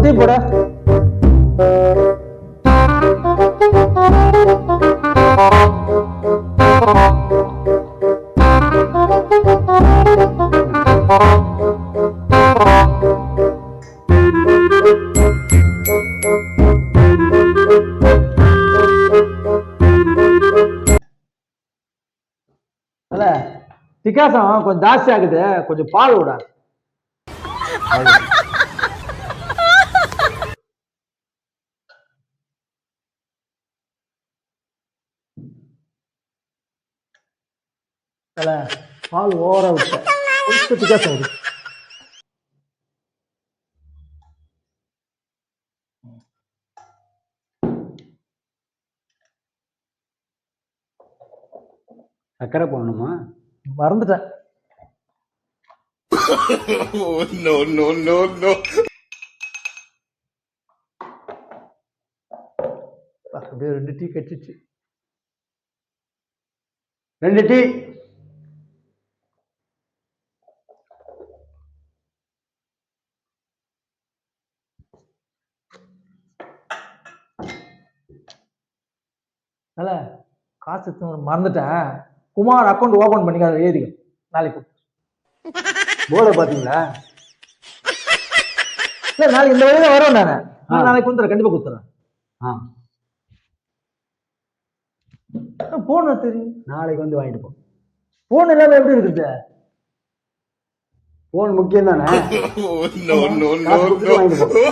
Tea போட. விகாசம் கொஞ்சம் ஜாஸ்தி ஆகுது, கொஞ்சம் பால் விட. பால் ஓவரா விட்ட, கொஞ்சம் விகாசம் வருது. சக்கரை போடணுமா? மறந்துட்டேன். No, no, no, no. அப்படியே 2 டீ கட்டிச்சு. 2 டீ. காசு மறந்துட்டேன். குமார் அக்கௌண்ட் ஓபன் பண்ணிக்காத, எழுதிக்க. நாளைக்கு போர்டை பாத்தீங்களா? இல்ல, நாளைக்கு இந்த வழியில வரோம். நாளைக்கு கொடுத்துறேன், கண்டிப்பா கொடுத்துறேன். போன தெரியும், நாளைக்கு வந்து வாங்கிட்டு போ. போன் இல்லாம எப்படி இருக்குது? போன் முக்கியம் தானே. வாங்கிட்டு போ.